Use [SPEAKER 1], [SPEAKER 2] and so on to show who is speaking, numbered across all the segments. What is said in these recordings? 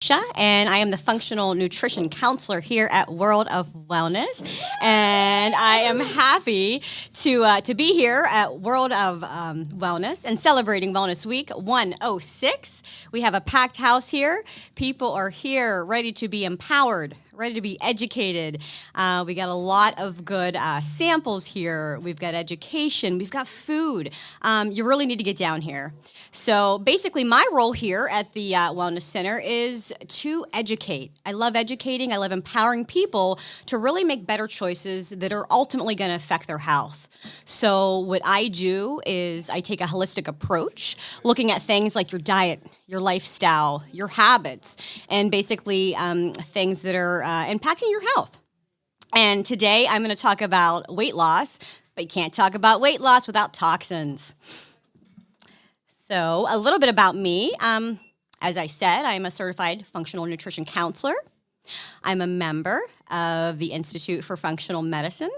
[SPEAKER 1] Alisha, and I am the functional nutrition counselor here at World of Wellness. And I am happy to be here at World of Wellness and celebrating Wellness Week 106. We have a packed house here. People are here ready to be empowered, ready to be educated. We got a lot of good samples here. We've got education. We've got food. You really need to get down here. So basically, my role here at the Wellness Center is to educate. I love educating. I love empowering people to really make better choices that are ultimately going to affect their health. So what I do is I take a holistic approach, looking at things like your diet, your lifestyle, your habits, and basically things that are impacting your health. And today I'm going to talk about weight loss, but you can't talk about weight loss without toxins. So a little bit about me. As I said, I'm a certified functional nutrition counselor. I'm a member of the Institute for Functional Medicine.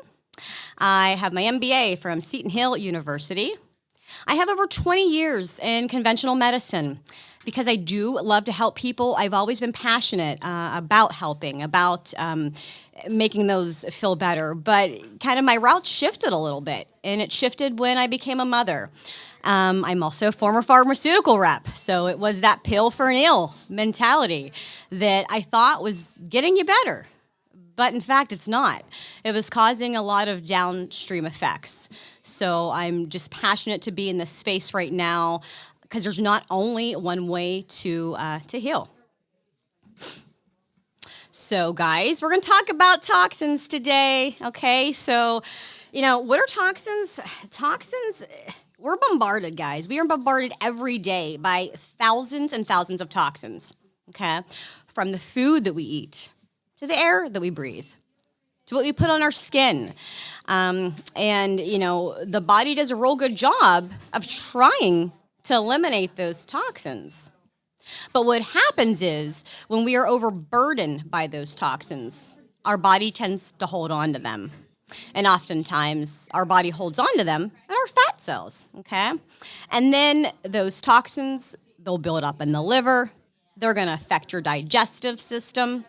[SPEAKER 1] I have my MBA from Seton Hill University. I have over 20 years in conventional medicine. Because I do love to help people, I've always been passionate about helping, about making those feel better. But kind of my route shifted a little bit, and it shifted when I became a mother. I'm also a former pharmaceutical rep, so it was that pill for an ill mentality that I thought was getting you better. But in fact, it's not. It was causing a lot of downstream effects. So I'm just passionate to be in this space right now because there's not only one way to heal. So guys, we're going to talk about toxins today, okay? So, what are toxins? Toxins, we're bombarded, guys. We are bombarded every day by thousands and thousands of toxins, okay? From the food that we eat, to the air that we breathe, to what we put on our skin. The body does a real good job of trying to eliminate those toxins. But what happens is when we are overburdened by those toxins, our body tends to hold on to them. And oftentimes our body holds on to them in our fat cells, okay? And then those toxins, they'll build up in the liver. They're going to affect your digestive system.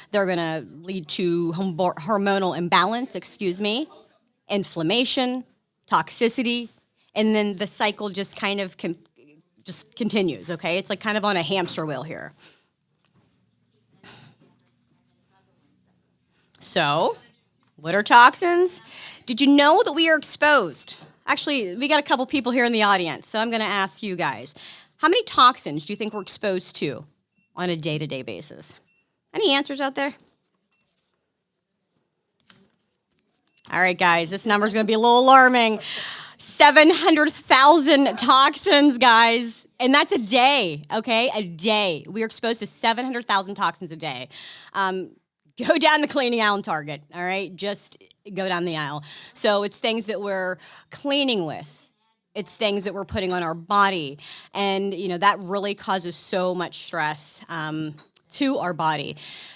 [SPEAKER 1] They're going to lead to hormonal imbalance, inflammation, toxicity, and then the cycle just kind of just continues, okay? It's like kind of on a hamster wheel here. So, what are toxins? Did you know that we are exposed? Actually, we got a couple people here in the audience, so I'm going to ask you guys. How many toxins do you think we're exposed to on a day-to-day basis? Any answers out there? All right, guys, this number is going to be a little alarming. 700,000 toxins, guys. And that's a day, okay? A day. We are exposed to 700,000 toxins a day. Go down the cleaning aisle in Target, all right? Just go down the aisle. So it's things that we're cleaning with. It's things that we're putting on our body. And, that really causes so much stress to our body.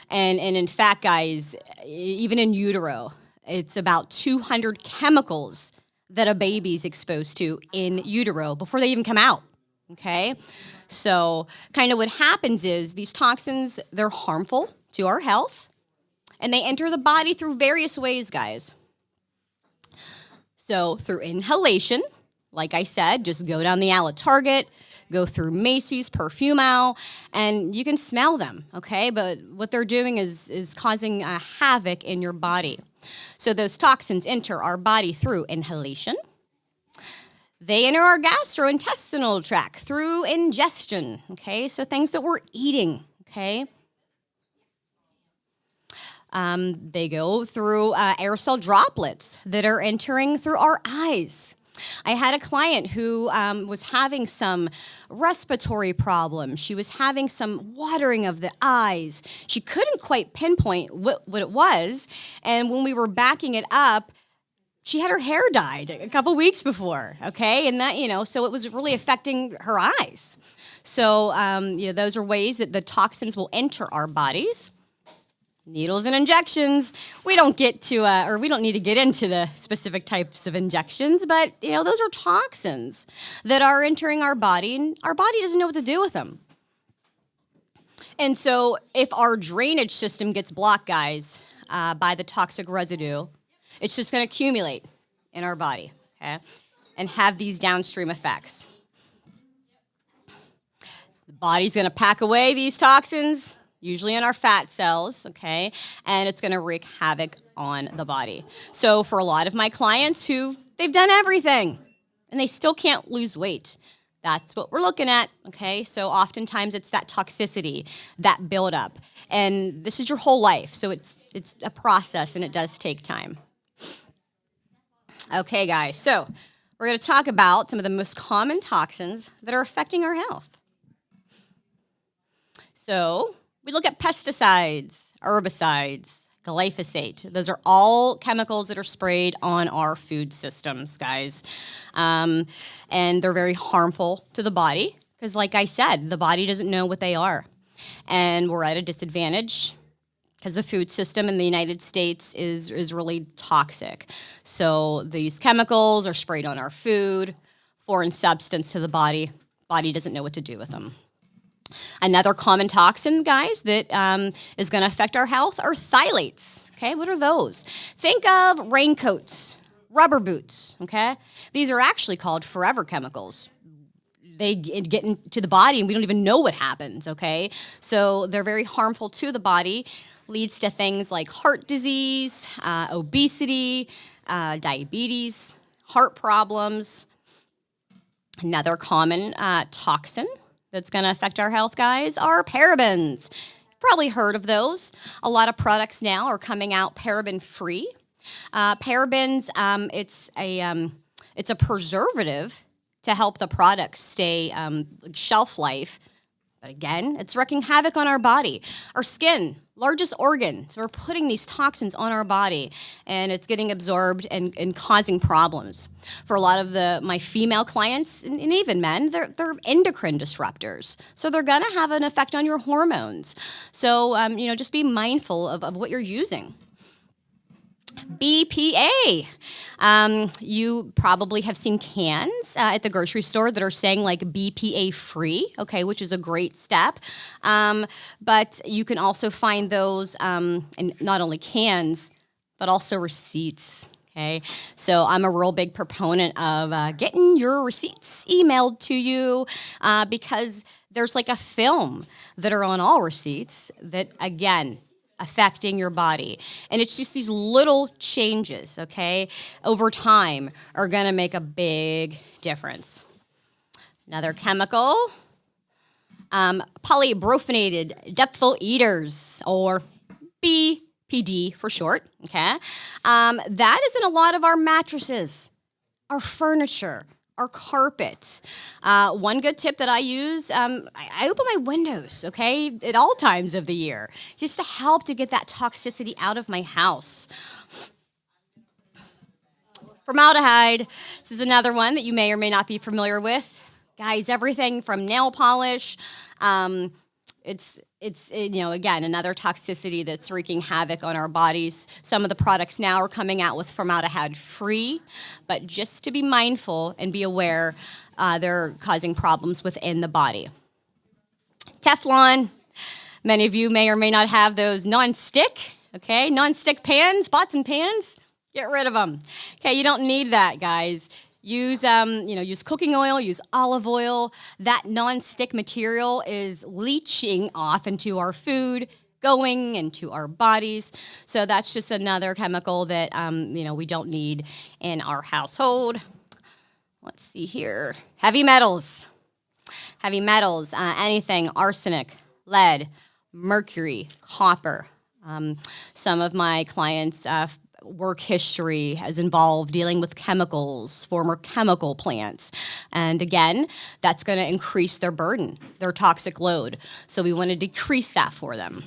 [SPEAKER 1] And in fact, guys, even in utero, it's about 200 chemicals that a baby's exposed to in utero before they even come out, okay? So kind of what happens is these toxins, they're harmful to our health, and they enter the body through various ways, guys. So through inhalation, like I said, just go down the aisle at Target, go through Macy's perfume aisle, and you can smell them, okay? But what they're doing is causing a havoc in your body. So those toxins enter our body through inhalation. They enter our gastrointestinal tract through ingestion, okay? So things that we're eating, okay? They go through aerosol droplets that are entering through our eyes. I had a client who was having some respiratory problems. She was having some watering of the eyes. She couldn't quite pinpoint what it was. And when we were backing it up, she had her hair dyed a couple weeks before, okay? And that, so it was really affecting her eyes. So, those are ways that the toxins will enter our bodies. Needles and injections. We don't get to, or we don't need to get into the specific types of injections, but, those are toxins that are entering our body, and our body doesn't know what to do with them. And so if our drainage system gets blocked, guys, by the toxic residue, it's just going to accumulate in our body, okay, and have these downstream effects. The body's going to pack away these toxins, usually in our fat cells, okay, and it's going to wreak havoc on the body. So for a lot of my clients they've done everything and they still can't lose weight, that's what we're looking at, okay? So oftentimes it's that toxicity, that buildup, and this is your whole life, so it's a process and it does take time. Okay, guys, so we're going to talk about some of the most common toxins that are affecting our health. So we look at pesticides, herbicides, glyphosate. Those are all chemicals that are sprayed on our food systems, guys. And they're very harmful to the body because, like I said, the body doesn't know what they are. And we're at a disadvantage because the food system in the United States is really toxic. So these chemicals are sprayed on our food, foreign substance to the body. Body doesn't know what to do with them. Another common toxin, guys, that is going to affect our health are phthalates. Okay, what are those? Think of raincoats, rubber boots. Okay, these are actually called forever chemicals. They get into the body and we don't even know what happens. Okay, so they're very harmful to the body. Leads to things like heart disease, obesity, diabetes, heart problems. Another common toxin that's going to affect our health, guys, are parabens. You've probably heard of those. A lot of products now are coming out paraben-free. Parabens, it's a preservative to help the product stay shelf life. But again, it's wreaking havoc on our body. Our skin, largest organ. So we're putting these toxins on our body, and it's getting absorbed and causing problems. For a lot of my female clients, and even men, they're endocrine disruptors. So they're going to have an effect on your hormones. So, just be mindful of what you're using. BPA. You probably have seen cans at the grocery store that are saying like BPA free, okay, which is a great step. But you can also find those in not only cans, but also receipts. Okay, so I'm a real big proponent of getting your receipts emailed to you because there's like a film that are on all receipts that, again, affecting your body. And it's just these little changes, okay, over time are going to make a big difference. Another chemical, polybromphanated depthful ethers, or BPD for short, okay? That is in a lot of our mattresses, our furniture, our carpet. One good tip that I use, I open my windows, okay, at all times of the year, just to help to get that toxicity out of my house. Formaldehyde, this is another one that you may or may not be familiar with. Guys, everything from nail polish, it's again, another toxicity that's wreaking havoc on our bodies. Some of the products now are coming out with formaldehyde free, but just to be mindful and be aware, they're causing problems within the body. Teflon, many of you may or may not have those non-stick pans, pots and pans. Get rid of them. Okay, you don't need that, guys. Use cooking oil, use olive oil. That non-stick material is leaching off into our food, going into our bodies. So that's just another chemical that, we don't need in our household. Let's see here. Heavy metals, anything, arsenic, lead, mercury, copper. Some of my clients' work history has involved dealing with chemicals, former chemical plants. And again, that's going to increase their burden, their toxic load. So we want to decrease that for them.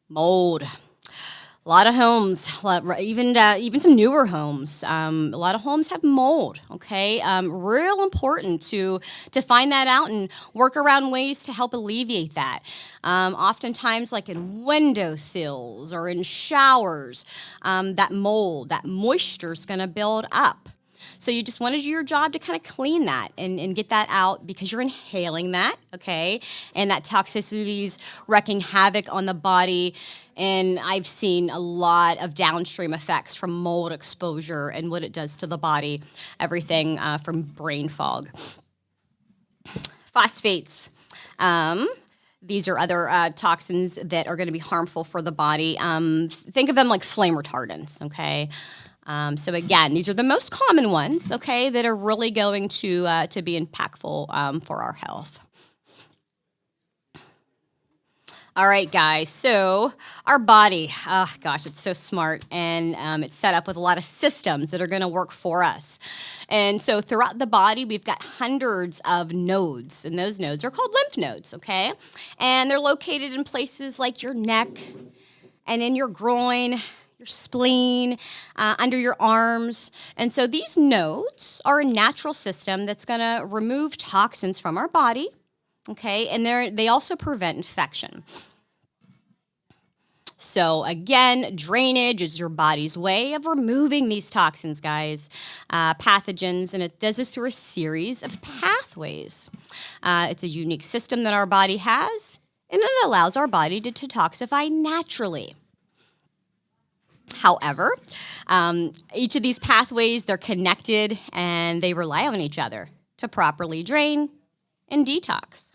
[SPEAKER 1] Mold. A lot of homes, even some newer homes, a lot of homes have mold, okay? Real important to find that out and work around ways to help alleviate that. Oftentimes, like in windowsills or in showers, that mold, that moisture is going to build up. So you just want to do your job to kind of clean that and get that out because you're inhaling that, okay? And that toxicity's wreaking havoc on the body. And I've seen a lot of downstream effects from mold exposure and what it does to the body, everything from brain fog. Phosphates. These are other toxins that are going to be harmful for the body. Think of them like flame retardants, okay? So again, these are the most common ones, okay, that are really going to be impactful for our health. All right, guys, so our body, oh gosh, it's so smart, and it's set up with a lot of systems that are going to work for us. And so throughout the body, we've got hundreds of nodes, and those nodes are called lymph nodes, okay? And they're located in places like your neck and in your groin, your spleen, under your arms. And so these nodes are a natural system that's going to remove toxins from our body, okay? And they also prevent infection. So again, drainage is your body's way of removing these toxins, guys, pathogens, and it does this through a series of pathways. It's a unique system that our body has, and it allows our body to detoxify naturally. However, each of these pathways, they're connected, and they rely on each other to properly drain and detox.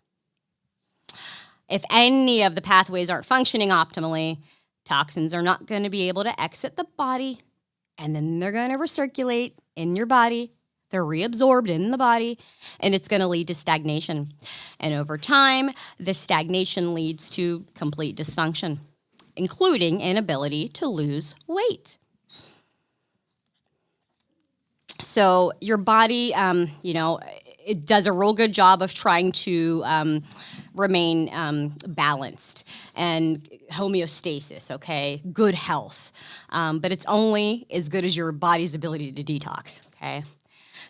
[SPEAKER 1] If any of the pathways aren't functioning optimally, toxins are not going to be able to exit the body, and then they're going to recirculate in your body. They're reabsorbed in the body, and it's going to lead to stagnation. And over time, this stagnation leads to complete dysfunction, including inability to lose weight. So your body, it does a real good job of trying to remain balanced and homeostasis, okay? Good health. But it's only as good as your body's ability to detox, okay?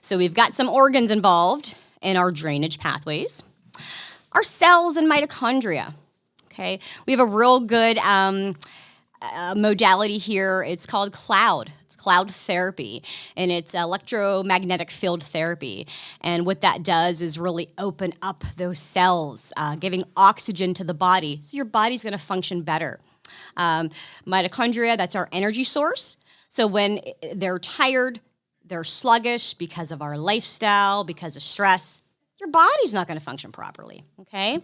[SPEAKER 1] So we've got some organs involved in our drainage pathways. Our cells and mitochondria, okay? We have a real good modality here. It's called cloud therapy, and it's electromagnetic field therapy. And what that does is really open up those cells, giving oxygen to the body, so your body's going to function better. Mitochondria, that's our energy source. So when they're tired, they're sluggish because of our lifestyle, because of stress, your body's not going to function properly, okay?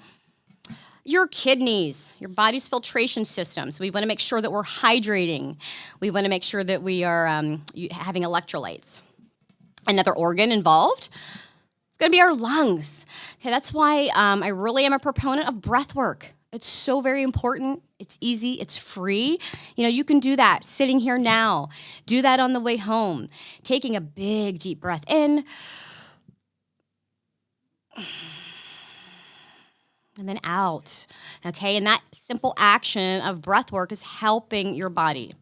[SPEAKER 1] Your kidneys, your body's filtration system. So we want to make sure that we're hydrating. We want to make sure that we are having electrolytes. Another organ involved, it's going to be our lungs. Okay, that's why I really am a proponent of breath work. It's so very important. It's easy. It's free. You can do that sitting here now. Do that on the way home. Taking a big, deep breath in. And then out, okay? And that simple action of breath work is helping your body.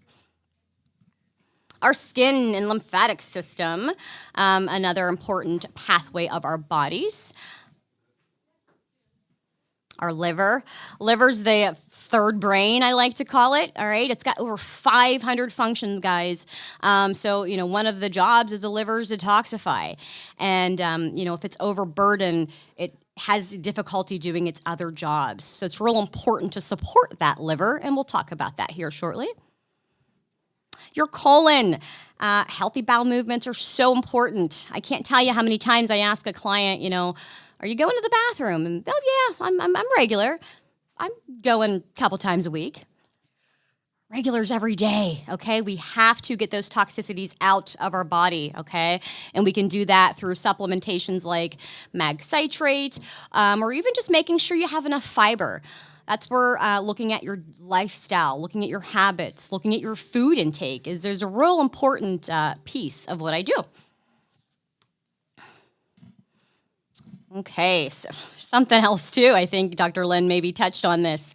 [SPEAKER 1] Our skin and lymphatic system, another important pathway of our bodies. Our liver. Liver's the third brain, I like to call it, all right? It's got over 500 functions, guys. So, one of the jobs of the liver is detoxify. And, if it's overburdened, it has difficulty doing its other jobs. So it's real important to support that liver, and we'll talk about that here shortly. Your colon. Healthy bowel movements are so important. I can't tell you how many times I ask a client, are you going to the bathroom? And, oh, yeah, I'm regular. I'm going a couple times a week. Regulars every day, okay? We have to get those toxicities out of our body, okay? And we can do that through supplementations like mag citrate, or even just making sure you have enough fiber. That's where looking at your lifestyle, looking at your habits, looking at your food intake there's a real important piece of what I do. Okay, so something else too, I think Dr. Lynn maybe touched on this.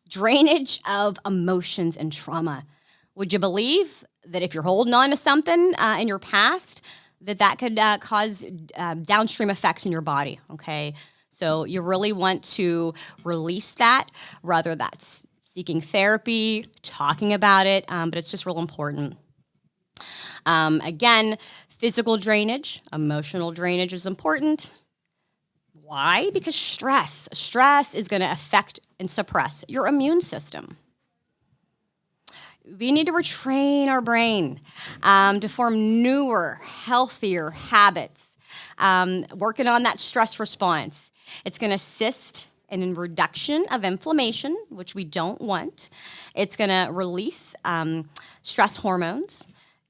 [SPEAKER 1] Drainage of emotions and trauma. Would you believe that if you're holding on to something in your past, that could cause downstream effects in your body, okay? So you really want to release that, whether that's seeking therapy, talking about it, but it's just real important. Again, Physical drainage, emotional drainage is important. Why? Because stress is going to affect and suppress your immune system. We need to retrain our brain to form newer, healthier habits, working on that stress response. It's going to assist in reduction of inflammation, which we don't want. It's going to release stress hormones,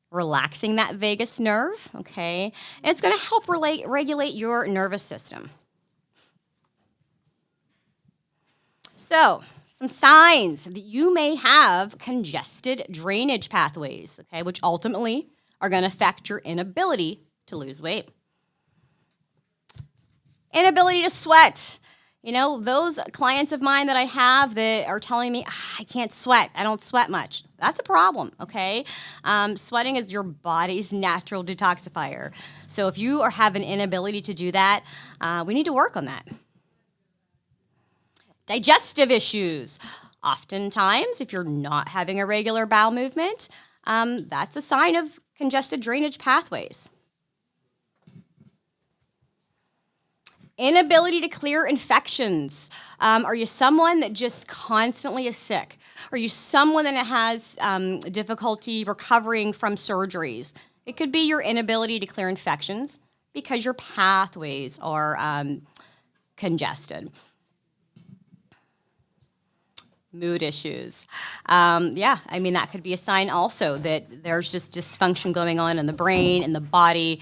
[SPEAKER 1] relaxing that vagus nerve, okay? And it's going to help regulate your nervous system. So, some signs that you may have congested drainage pathways, okay, which ultimately are going to affect your inability to lose weight. Inability to sweat. You know, those clients of mine that I have that are telling me, I can't sweat, I don't sweat much. That's a problem, okay? Sweating is your body's natural detoxifier. So if you have an inability to do that, we need to work on that. Digestive issues. Oftentimes, if you're not having a regular bowel movement, that's a sign of congested drainage pathways. Inability to clear infections. Are you someone that just constantly is sick? Are you someone that has difficulty recovering from surgeries? It could be your inability to clear infections because your pathways are congested. Mood issues. That could be a sign also that there's just dysfunction going on in the brain, in the body,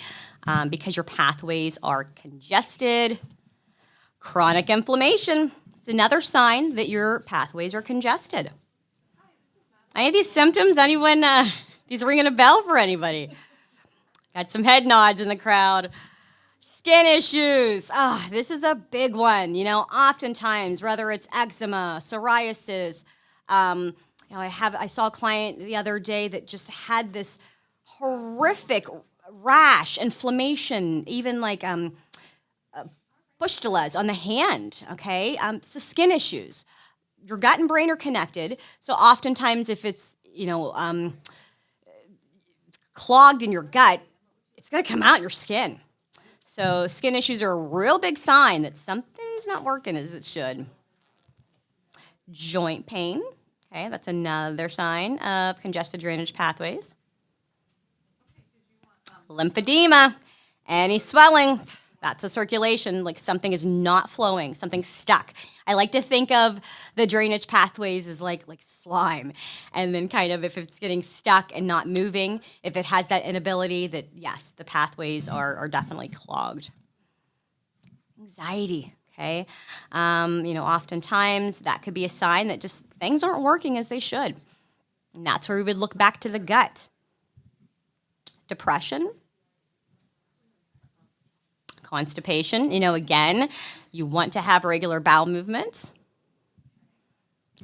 [SPEAKER 1] because your pathways are congested. Chronic inflammation. It's another sign that your pathways are congested. Any of these symptoms, anyone, these ringing a bell for anybody? Got some head nods in the crowd. Skin issues. This is a big one. You know, oftentimes, whether it's eczema, psoriasis. I saw a client the other day that just had this horrific rash, inflammation, even like pustulas on the hand. Okay, so skin issues. Your gut and brain are connected. So oftentimes, if it's clogged in your gut, it's going to come out in your skin. So skin issues are a real big sign that something's not working as it should. Joint pain, okay, that's another sign of congested drainage pathways. Lymphedema, any swelling, that's a circulation, like something is not flowing, something's stuck. I like to think of the drainage pathways as like slime. And then kind of if it's getting stuck and not moving, if it has that inability, that yes, the pathways are definitely clogged. Anxiety, okay? Oftentimes that could be a sign that just things aren't working as they should. And that's where we would look back to the gut. Depression. Constipation, again, you want to have regular bowel movements.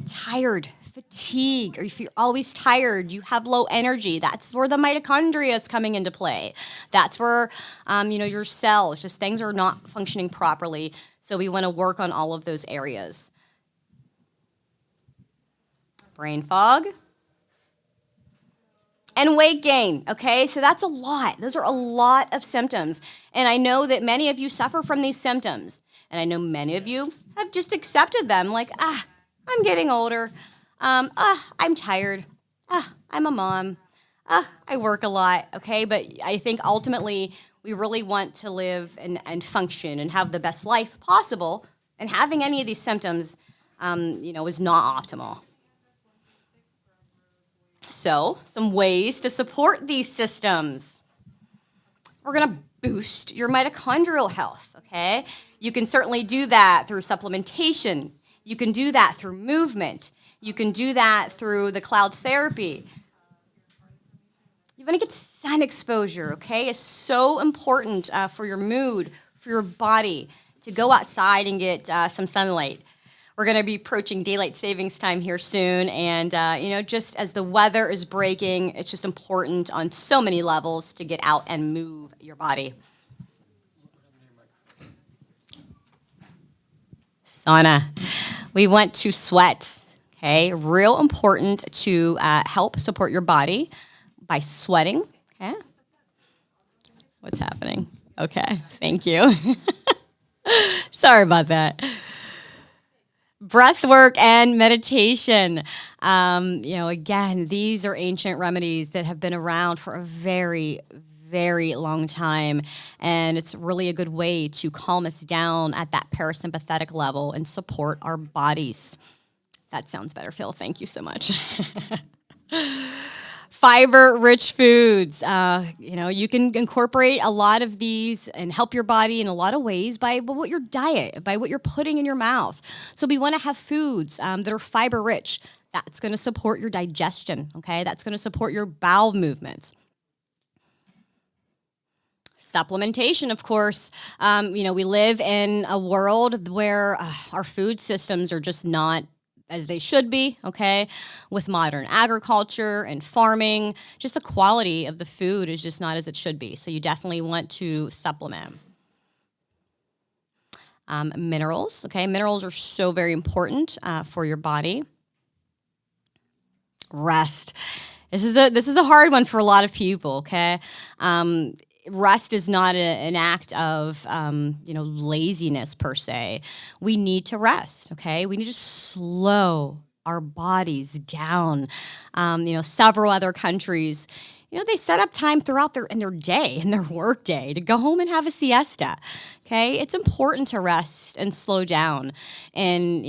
[SPEAKER 1] Tired, fatigue, or if you're always tired, you have low energy, that's where the mitochondria is coming into play. That's where, your cells, just things are not functioning properly. So we want to work on all of those areas. Brain fog. And weight gain, okay? So that's a lot. Those are a lot of symptoms. And I know that many of you suffer from these symptoms. And I know many of you have just accepted them like, I'm getting older. I'm tired. I'm a mom. I work a lot, okay? But I think ultimately we really want to live and function and have the best life possible. And having any of these symptoms, is not optimal. So, some ways to support these systems. We're going to boost your mitochondrial health, okay? You can certainly do that through supplementation. You can do that through movement. You can do that through the cloud therapy. You want to get sun exposure, okay? It's so important for your mood, for your body, to go outside and get some sunlight. We're going to be approaching daylight savings time here soon, and just as the weather is breaking, it's just important on so many levels to get out and move your body. Sauna. We want to sweat, okay? Real important to help support your body by sweating, okay? What's happening? Okay, thank you. Sorry about that. Breath work and meditation. Again, these are ancient remedies that have been around for a very, very long time. And it's really a good way to calm us down at that parasympathetic level and support our bodies. That sounds better, Phil. Thank you so much. Fiber-rich foods. You can incorporate a lot of these and help your body in a lot of ways by what your diet, by what you're putting in your mouth. So we want to have foods that are fiber-rich. That's going to support your digestion, okay? That's going to support your bowel movements. Supplementation, of course. We live in a world where our food systems are just not as they should be, okay? With modern agriculture and farming, just the quality of the food is just not as it should be. So you definitely want to supplement. Minerals, okay? Minerals are so very important for your body. Rest. This is a hard one for a lot of people, okay? Rest is not an act of, laziness per se. We need to rest, okay? We need to slow our bodies down. Several other countries, they set up time throughout their work day to go home and have a siesta, okay? It's important to rest and slow down. And,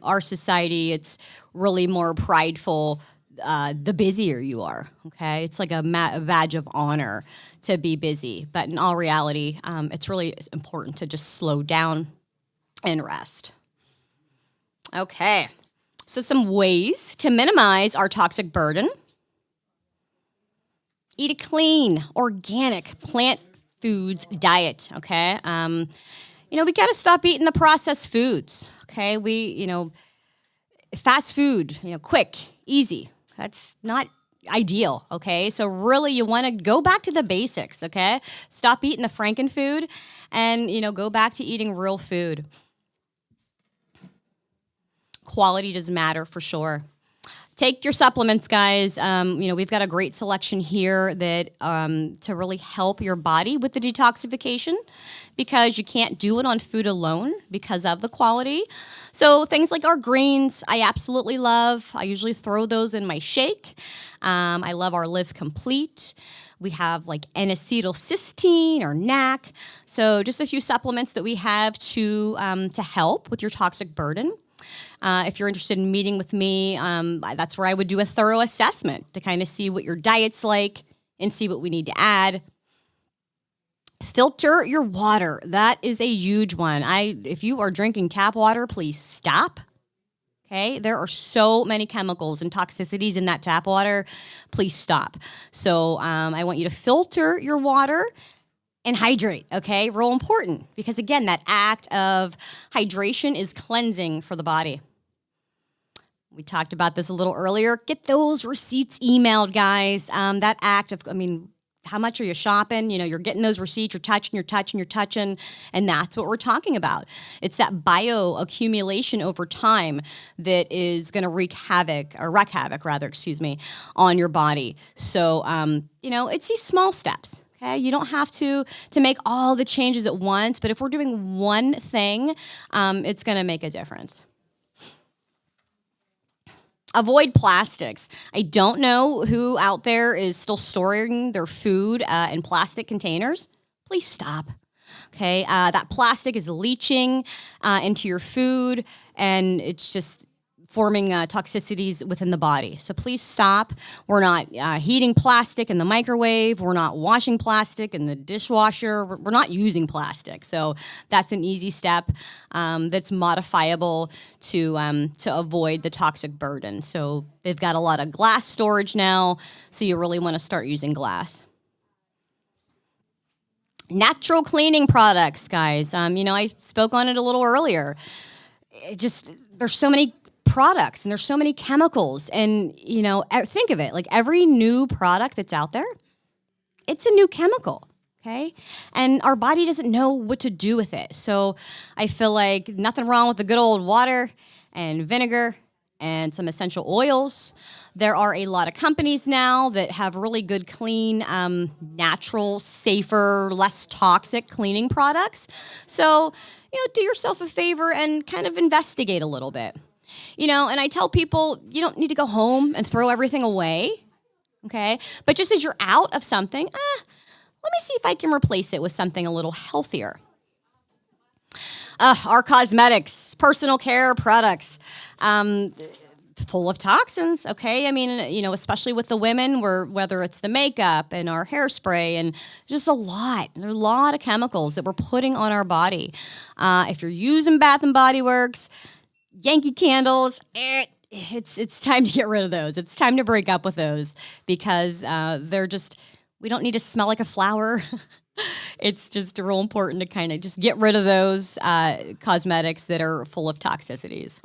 [SPEAKER 1] our society, it's really more prideful the busier you are, okay? It's like a badge of honor to be busy. But in all reality, it's really important to just slow down and rest. Okay, so some ways to minimize our toxic burden. Eat a clean, organic, plant foods diet, okay? We got to stop eating the processed foods, okay? Fast food, quick, easy. That's not ideal, okay? So really you want to go back to the basics, okay? Stop eating the Frankenfood and, go back to eating real food. Quality does matter for sure. Take your supplements, guys. We've got a great selection here that to really help your body with the detoxification because you can't do it on food alone because of the quality. So things like our greens, I absolutely love. I usually throw those in my shake. I love our Live Complete. We have like N-acetylcysteine or NAC. So just a few supplements that we have to help with your toxic burden. If you're interested in meeting with me, that's where I would do a thorough assessment to kind of see what your diet's like and see what we need to add. Filter your water. That is a huge one. If you are drinking tap water, please stop. Okay, there are so many chemicals and toxicities in that tap water. Please stop. So I want you to filter your water and hydrate, okay? Real important because, again, that act of hydration is cleansing for the body. We talked about this a little earlier. Get those receipts emailed, guys. That act of, how much are you shopping? You're getting those receipts, you're touching, and that's what we're talking about. It's that bioaccumulation over time that is going to wreak havoc, on your body. So, it's these small steps. Okay, you don't have to make all the changes at once, but if we're doing one thing, it's going to make a difference. Avoid plastics. I don't know who out there is still storing their food in plastic containers. Please stop. Okay, that plastic is leaching into your food, and it's just forming toxicities within the body. So please stop. We're not heating plastic in the microwave. We're not washing plastic in the dishwasher. We're not using plastic. So that's an easy step that's modifiable to avoid the toxic burden. So they've got a lot of glass storage now, so you really want to start using glass. Natural cleaning products, guys. I spoke on it a little earlier. There's so many products and there's so many chemicals, and think of it like every new product that's out there, it's a new chemical, okay? And our body doesn't know what to do with it. So I feel like nothing wrong with the good old water and vinegar and some essential oils. There are a lot of companies now that have really good, clean, natural, safer, less toxic cleaning products. So, do yourself a favor and kind of investigate a little bit. And I tell people you don't need to go home and throw everything away, okay? But just as you're out of something, let me see if I can replace it with something a little healthier. Our cosmetics, personal care products, full of toxins, okay? I mean, especially with the women, whether it's the makeup and our hairspray and just there are a lot of chemicals that we're putting on our body. If you're using Bath and Body Works, Yankee candles, it's time to get rid of those. It's time to break up with those because we don't need to smell like a flower. It's just real important to kind of just get rid of those cosmetics that are full of toxicities.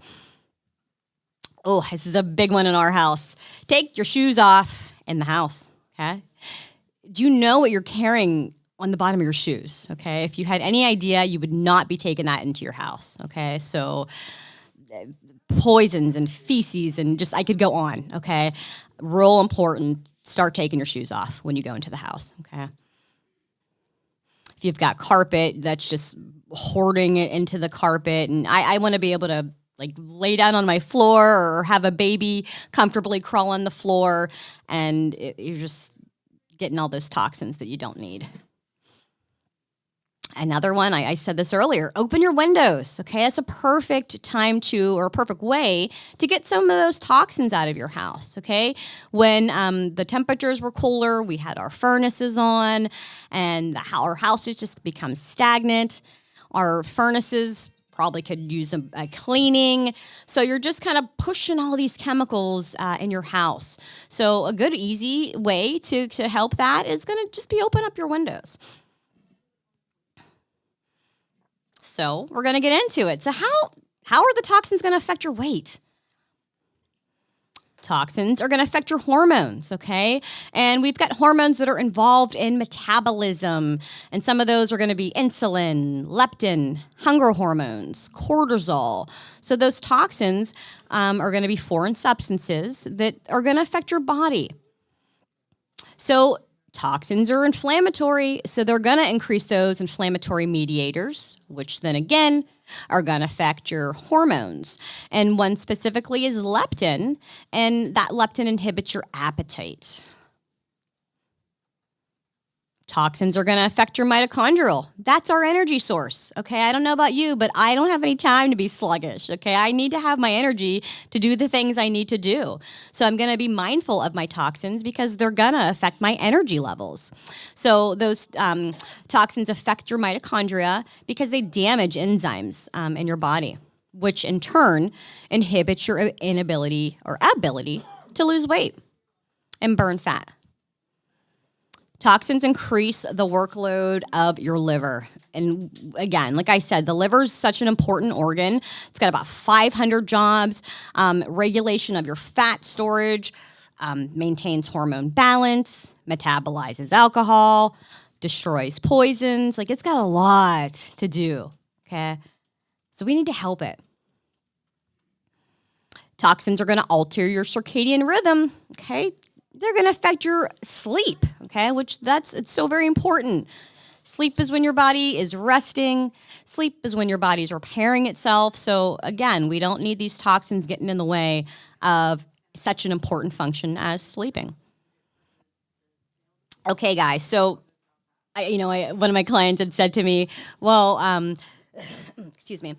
[SPEAKER 1] Oh, this is a big one in our house. Take your shoes off in the house, okay? Do you know what you're carrying on the bottom of your shoes, okay? If you had any idea, you would not be taking that into your house, okay? So poisons and feces and I could go on, okay? Real important, start taking your shoes off when you go into the house, okay? If you've got carpet, that's just hoarding it into the carpet. And I want to be able to lay down on my floor or have a baby comfortably crawl on the floor, and you're just getting all those toxins that you don't need. Another one, I said this earlier, open your windows, okay? That's a perfect time or a perfect way to get some of those toxins out of your house, okay? When the temperatures were cooler, we had our furnaces on, and our houses just become stagnant. Our furnaces probably could use a cleaning. So you're just kind of pushing all these chemicals in your house. So a good, easy way to help that is going to just be open up your windows. So we're going to get into it. So how are the toxins going to affect your weight? Toxins are going to affect your hormones, okay? And we've got hormones that are involved in metabolism. And some of those are going to be insulin, leptin, hunger hormones, cortisol. So those toxins are going to be foreign substances that are going to affect your body. So toxins are inflammatory, so they're going to increase those inflammatory mediators, which then again are going to affect your hormones. And one specifically is leptin, and that leptin inhibits your appetite. Toxins are going to affect your mitochondrial. That's our energy source, okay? I don't know about you, but I don't have any time to be sluggish, okay? I need to have my energy to do the things I need to do. So I'm going to be mindful of my toxins because they're going to affect my energy levels. So those toxins affect your mitochondria because they damage enzymes in your body, which in turn inhibits your inability or ability to lose weight and burn fat. Toxins increase the workload of your liver. And again, like I said, the liver is such an important organ. It's got about 500 jobs, regulation of your fat storage, maintains hormone balance, metabolizes alcohol, destroys poisons. It's got a lot to do, okay? So we need to help it. Toxins are going to alter your circadian rhythm, okay? They're going to affect your sleep, okay, it's so very important. Sleep is when your body is resting. Sleep is when your body is repairing itself. So again, we don't need these toxins getting in the way of such an important function as sleeping. Okay, guys, so one of my clients had said to me, well, excuse me,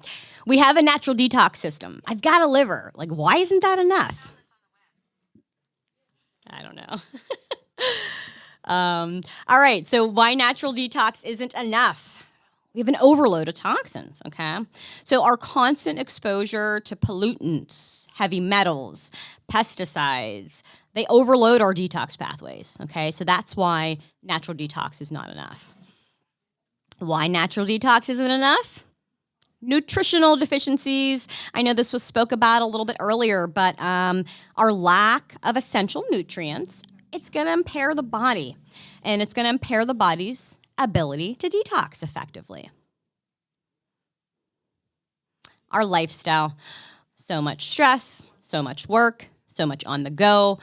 [SPEAKER 1] we have a natural detox system. I've got a liver. Why isn't that enough? I don't know. All right, so why natural detox isn't enough? We have an overload of toxins, okay? So our constant exposure to pollutants, heavy metals, pesticides, they overload our detox pathways, okay? So that's why natural detox is not enough. Why natural detox isn't enough? Nutritional deficiencies. I know this was spoke about a little bit earlier, but our lack of essential nutrients, it's going to impair the body, and it's going to impair the body's ability to detox effectively. Our lifestyle, so much stress, so much work, so much on the go.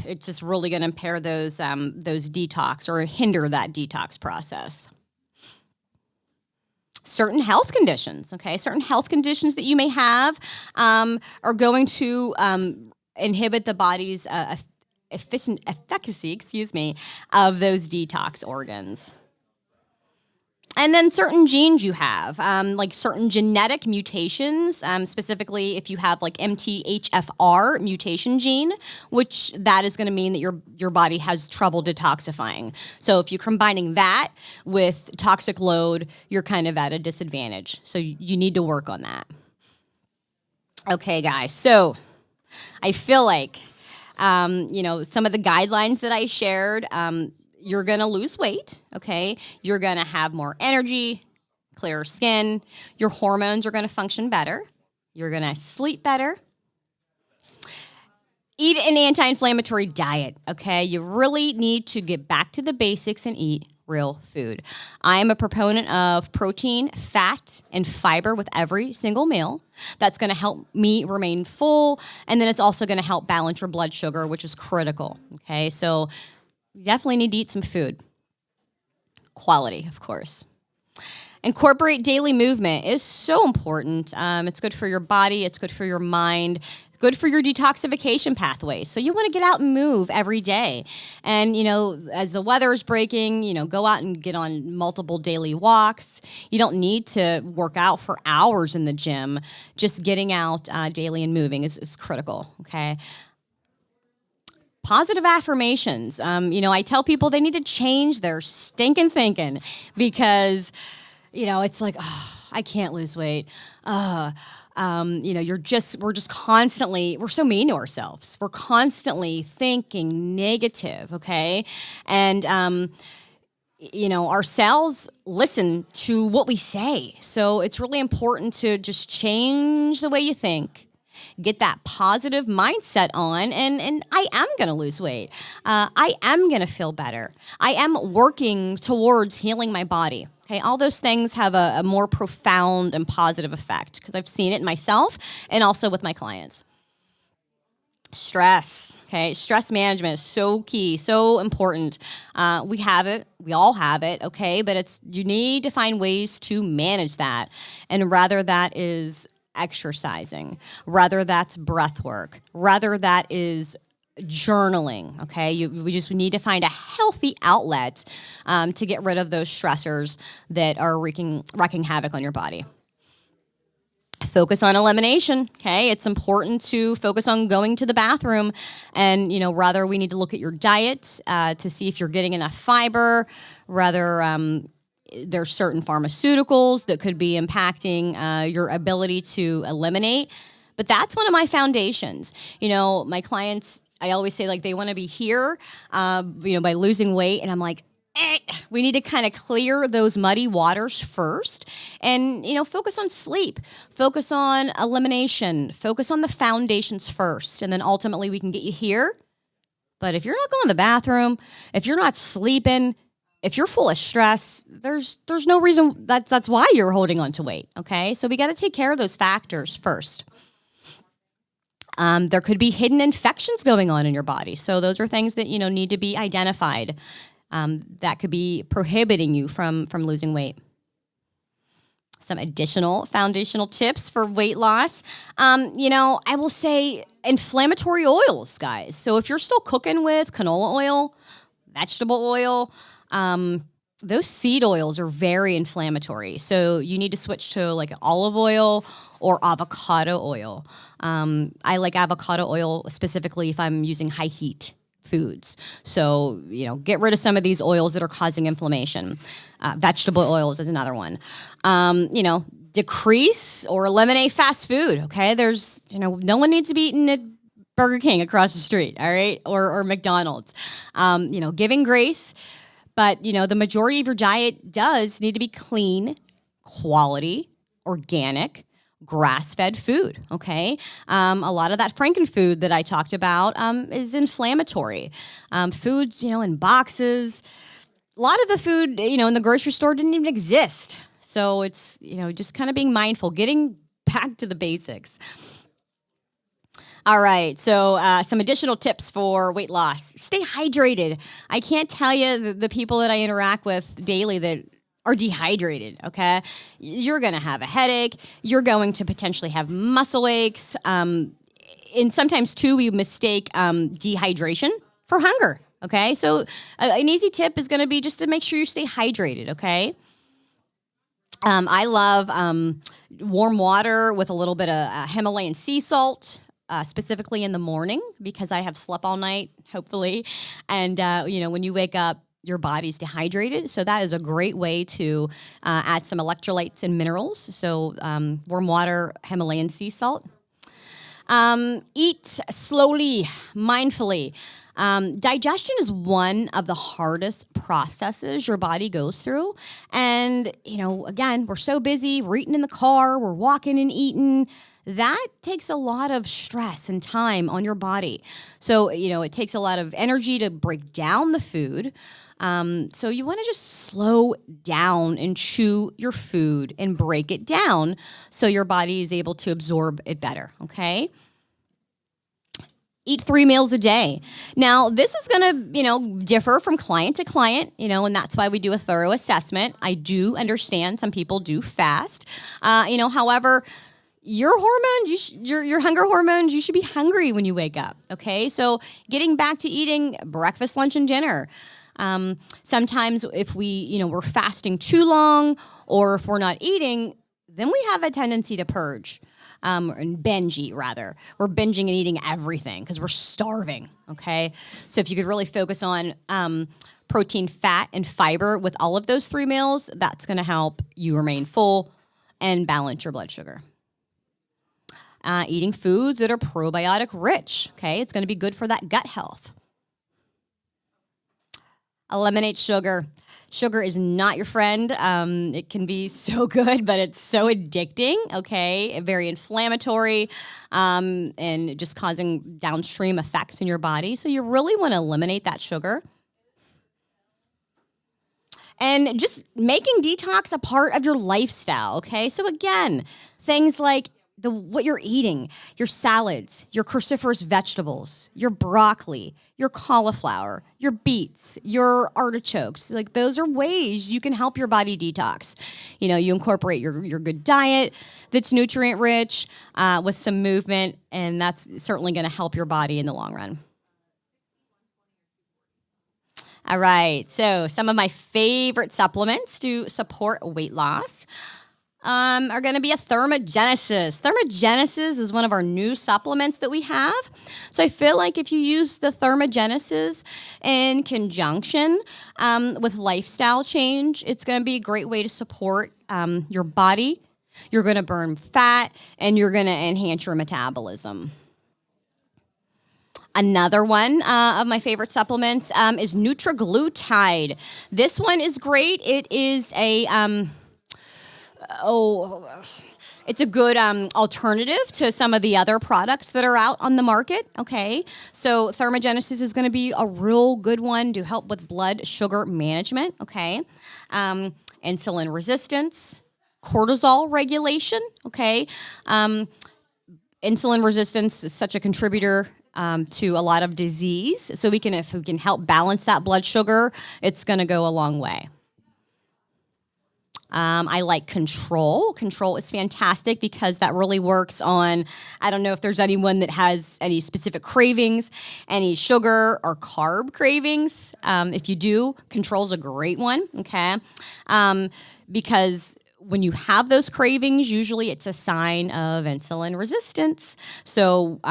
[SPEAKER 1] It's just really going to impair those detox or hinder that detox process. Certain health conditions, okay? Certain health conditions that you may have are going to inhibit the body's efficacy, of those detox organs. And then certain genes you have, like certain genetic mutations, specifically if you have like MTHFR mutation gene, which that is going to mean that your body has trouble detoxifying. So if you're combining that with toxic load, you're kind of at a disadvantage. So you need to work on that. Okay, guys. So I feel like, some of the guidelines that I shared, you're going to lose weight, okay? You're going to have more energy, clearer skin. Your hormones are going to function better. You're going to sleep better. Eat an anti-inflammatory diet, okay? You really need to get back to the basics and eat real food. I am a proponent of protein, fat, and fiber with every single meal. That's going to help me remain full, and then it's also going to help balance your blood sugar, which is critical, okay? So you definitely need to eat some food. Quality, of course. Incorporate daily movement is so important. It's good for your body. It's good for your mind. Good for your detoxification pathway. So you want to get out and move every day. And, as the weather is breaking, go out and get on multiple daily walks. You don't need to work out for hours in the gym. Just getting out daily and moving is critical, okay? Positive affirmations. I tell people they need to change their stinking thinking because, it's like, oh, I can't lose weight. We're just constantly, we're so mean to ourselves. We're constantly thinking negative, okay? And, our cells listen to what we say. So it's really important to just change the way you think. Get that positive mindset on, and I am going to lose weight. I am going to feel better. I am working towards healing my body. Okay, all those things have a more profound and positive effect because I've seen it myself and also with my clients. Stress. Okay, stress management is so key, so important. We have it, we all have it. Okay, but you need to find ways to manage that, and rather that is exercising, rather that's breath work, rather that is journaling, okay? We just need to find a healthy outlet to get rid of those stressors that are wreaking havoc on your body. Focus on elimination, okay? It's important to focus on going to the bathroom and, rather we need to look at your diet to see if you're getting enough fiber, rather there's certain pharmaceuticals that could be impacting your ability to eliminate. But that's one of my foundations. My clients, I always say like they want to be here, by losing weight. And I'm like, we need to kind of clear those muddy waters first and, focus on sleep, focus on elimination, focus on the foundations first. And then ultimately we can get you here. But if you're not going to the bathroom, if you're not sleeping, if you're full of stress, there's no reason that's why you're holding on to weight, okay? So we got to take care of those factors first. There could be hidden infections going on in your body. So those are things that, need to be identified that could be prohibiting you from losing weight. Some additional foundational tips for weight loss. I will say inflammatory oils, guys. So if you're still cooking with canola oil, vegetable oil, those seed oils are very inflammatory. So you need to switch to like olive oil or avocado oil. I like avocado oil specifically if I'm using high heat foods. So, get rid of some of these oils that are causing inflammation. Vegetable oils is another one. Decrease or eliminate fast food. Okay. There's, no one needs to be eating at Burger King across the street. All right. Or McDonald's, giving grace. But, the majority of your diet does need to be clean, quality, organic, grass-fed food, okay? A lot of that frankenfood that I talked about is inflammatory. Foods, in boxes. A lot of the food, in the grocery store didn't even exist. So it's, just kind of being mindful, getting back to the basics. All right. So, some additional tips for weight loss. Stay hydrated. I can't tell you the people that I interact with daily that are dehydrated, okay? You're going to have a headache. You're going to potentially have muscle aches. And sometimes, too, we mistake dehydration for hunger, okay? So, an easy tip is going to be just to make sure you stay hydrated, okay? I love warm water with a little bit of Himalayan sea salt. Specifically in the morning because I have slept all night, hopefully. And, when you wake up, your body's dehydrated. So that is a great way to add some electrolytes and minerals. So warm water, Himalayan sea salt. Eat slowly, mindfully. Digestion is one of the hardest processes your body goes through. And, again, we're so busy. We're eating in the car. We're walking and eating. That takes a lot of stress and time on your body. So, it takes a lot of energy to break down the food. So you want to just slow down and chew your food and break it down so your body is able to absorb it better, okay? Eat 3 meals a day. Now, this is going to, differ from client to client, and that's why we do a thorough assessment. I do understand some people do fast. However, your hormones, your hunger hormones, you should be hungry when you wake up, okay? So getting back to eating breakfast, lunch, and dinner. Sometimes if we're fasting too long or if we're not eating, then we have a tendency to purge and binge eat, rather. We're binging and eating everything because we're starving, okay? So if you could really focus on protein, fat, and fiber with all of those 3 meals, that's going to help you remain full and balance your blood sugar. Eating foods that are probiotic rich, okay? It's going to be good for that gut health. Eliminate sugar. Sugar is not your friend. It can be so good, but it's so addicting, okay? Very inflammatory and just causing downstream effects in your body. So you really want to eliminate that sugar. And just making detox a part of your lifestyle, okay? So again, things like what you're eating, your salads, your cruciferous vegetables, your broccoli, your cauliflower, your beets, your artichokes. Like those are ways you can help your body detox. You incorporate your good diet that's nutrient rich with some movement, and that's certainly going to help your body in the long run. All right, so some of my favorite supplements to support weight loss are going to be a thermogenesis. Thermogenesis is one of our new supplements that we have. So I feel like if you use the thermogenesis in conjunction with lifestyle change, it's going to be a great way to support your body. You're going to burn fat, and you're going to enhance your metabolism. Another one of my favorite supplements is Nutriglutide. This one is great. It is it's a good alternative to some of the other products that are out on the market, okay? So thermogenesis is going to be a real good one to help with blood sugar management, okay? Insulin resistance, cortisol regulation, okay? Insulin resistance is such a contributor to a lot of disease. So if we can help balance that blood sugar, it's going to go a long way. I like Control. Control is fantastic because that really works on, I don't know if there's anyone that has any specific cravings, any sugar or carb cravings. If you do, Control's a great one, okay? Because when you have those cravings, usually it's a sign of insulin resistance. So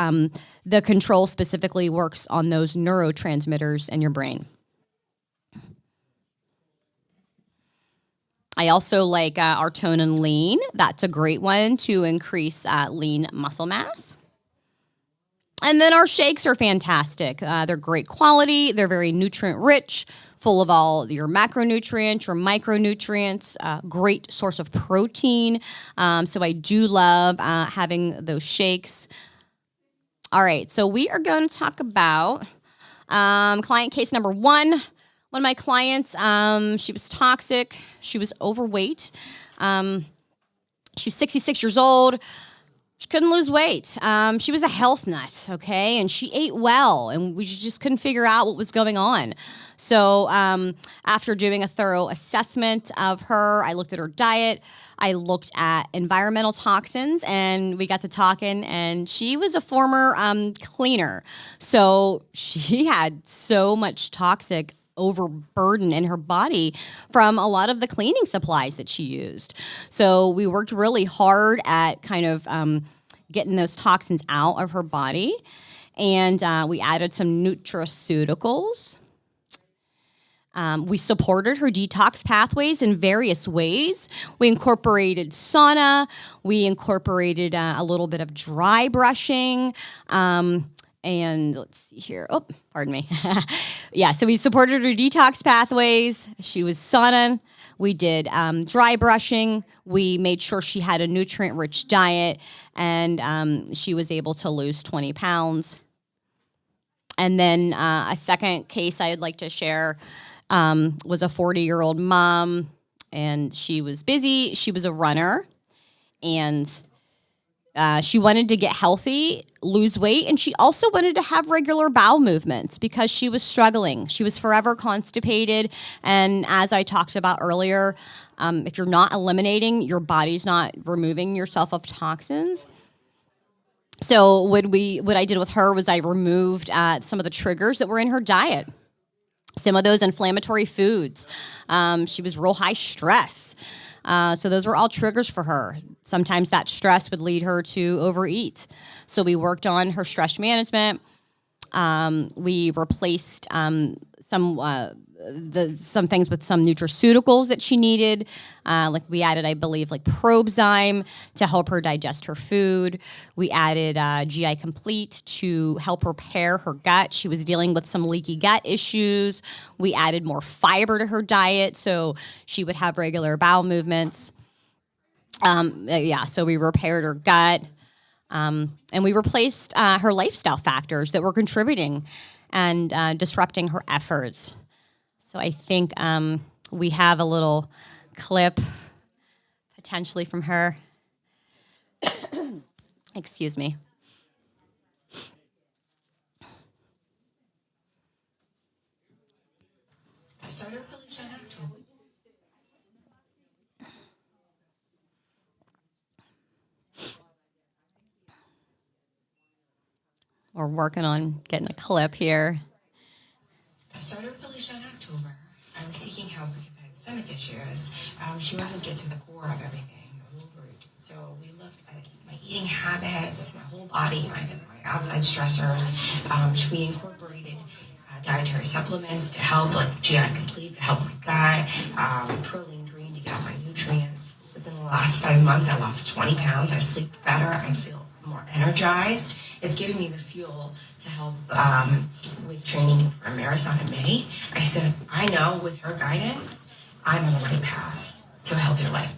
[SPEAKER 1] the Control specifically works on those neurotransmitters in your brain. I also like Artonin Lean. That's a great one to increase lean muscle mass. And then our shakes are fantastic. They're great quality. They're very nutrient rich, full of all your macronutrients, your micronutrients, great source of protein. So I do love having those shakes. All right, so we are going to talk about client case number 1. One of my clients, she was toxic. She was overweight. She was 66 years old. She couldn't lose weight. She was a health nut, okay, and she ate well, and we just couldn't figure out what was going on. So after doing a thorough assessment of her, I looked at her diet. I looked at environmental toxins, and we got to talking, and she was a former cleaner. So she had so much toxic overburden in her body from a lot of the cleaning supplies that she used. So we worked really hard at kind of getting those toxins out of her body, and we added some nutraceuticals. We supported her detox pathways in various ways. We incorporated sauna. We incorporated a little bit of dry brushing. And let's see here. Oh, pardon me. Yeah, so we supported her detox pathways. She was sauna. We did dry brushing. We made sure she had a nutrient-rich diet, and she was able to lose 20 pounds. And then a second case I'd like to share was a 40-year-old mom, and she was busy. She was a runner, and she wanted to get healthy, lose weight, and she also wanted to have regular bowel movements because she was struggling. She was forever constipated, and as I talked about earlier, if you're not eliminating, your body's not removing yourself of toxins. So what I did with her was I removed some of the triggers that were in her diet. Some of those inflammatory foods. She was real high stress. So those were all triggers for her. Sometimes that stress would lead her to overeat. So we worked on her stress management. We replaced some things with some nutraceuticals that she needed. Like we added, I believe, like Probzyme to help her digest her food. We added GI Complete to help repair her gut. She was dealing with some leaky gut issues. We added more fiber to her diet so she would have regular bowel movements. So we repaired her gut. And we replaced her lifestyle factors that were contributing and disrupting her efforts. So I think we have a little clip potentially from her. Excuse me. I started with Alisha in October. We're working on getting a clip here. I started with Alisha in October. I was seeking help because I had stomach issues. She wasn't get to the core of everything, the whole root. So we looked at my eating habits, my whole body, my outside stressors. We incorporated dietary supplements to help, like GI Complete to help my gut, Proline Green to get my nutrients. Within the last 5 months, I lost 20 pounds. I sleep better. I feel more energized. It's given me the fuel to help with training for a marathon in May. I said, I know with her guidance, I'm on the right path to a healthier life.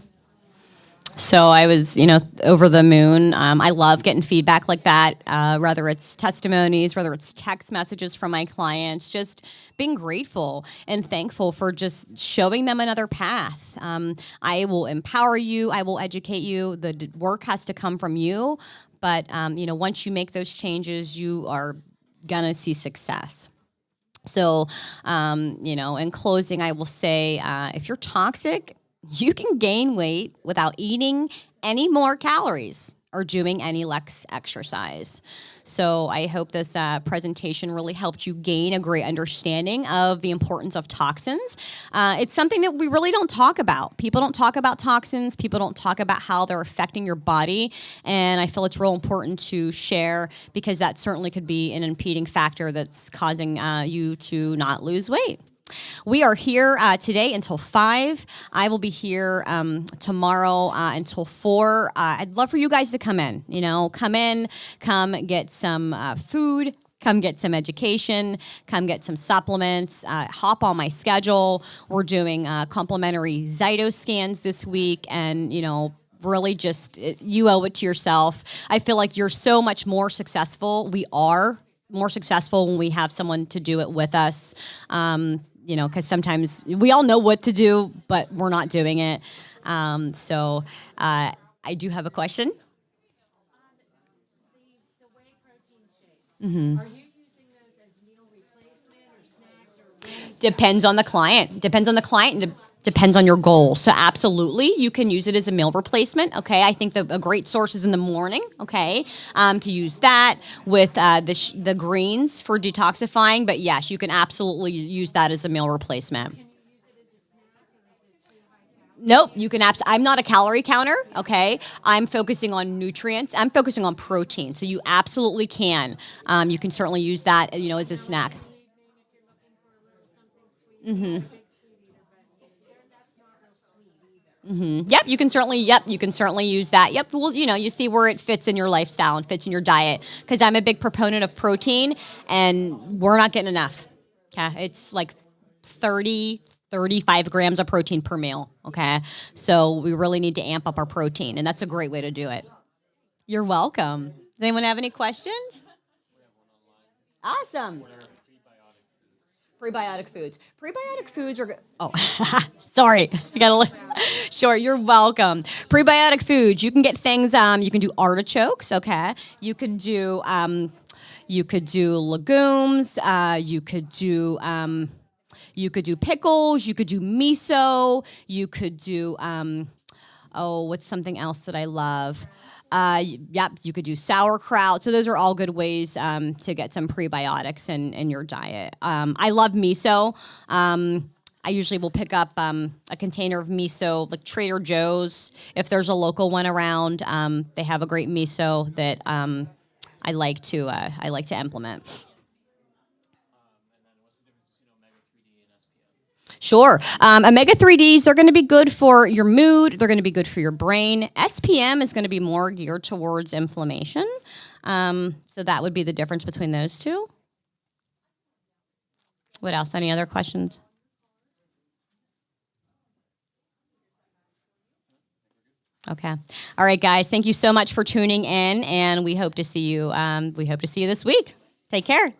[SPEAKER 1] So I was, over the moon. I love getting feedback like that, whether it's testimonies, whether it's text messages from my clients, just being grateful and thankful for just showing them another path. I will empower you. I will educate you. The work has to come from you. But, once you make those changes, you are going to see success. So, in closing, I will say, if you're toxic, you can gain weight without eating any more calories or doing any less exercise. So I hope this presentation really helped you gain a great understanding of the importance of toxins. It's something that we really don't talk about. People don't talk about toxins. People don't talk about how they're affecting your body. And I feel it's real important to share because that certainly could be an impeding factor that's causing you to not lose weight. We are here today until 5. I will be here tomorrow until 4. I'd love for you guys to come in. Come get some food. Come get some education. Come get some supplements. Hop on my schedule. We're doing complimentary Zyto scans this week, and really just you owe it to yourself. I feel like you're so much more successful. We are more successful when we have someone to do it with us. Because sometimes we all know what to do, but we're not doing it. I do have a question. Mm-hmm. Depends on the client. Depends on the client and depends on your goal. So absolutely, you can use it as a meal replacement. Okay, I think a great source is in the morning. Okay, to use that with the greens for detoxifying. But yes, you can absolutely use that as a meal replacement. Nope, you can I'm not a calorie counter, okay? I'm focusing on nutrients. I'm focusing on protein. So you absolutely can. You can certainly use that, as a snack. Mhm. Yep, you can certainly use that. Yep, well, you see where it fits in your lifestyle and fits in your diet because I'm a big proponent of protein and we're not getting enough. Okay, it's like 30, 35 grams of protein per meal, okay? So we really need to amp up our protein and that's a great way to do it. You're welcome. Does anyone have any questions? Awesome. Prebiotic foods. Prebiotic foods are. Oh, sorry. I gotta. Sure, you're welcome. Prebiotic foods. You can get things. You can do artichokes. Okay. You can do. You could do legumes. You could do. You could do pickles. You could do miso. You could do. Oh, what's something else that I love? Yep, you could do sauerkraut. So those are all good ways to get some prebiotics in your diet. I love miso. I usually will pick up a container of miso, like Trader Joe's. If there's a local one around, they have a great miso that I like to implement. Sure. Omega 3Ds, they're going to be good for your mood. They're going to be good for your brain. SPM is going to be more geared towards inflammation. So that would be the difference between those two. What else? Any other questions? Okay. All right, guys. Thank you so much for tuning in, and we hope to see you. We hope to see you this week. Take care.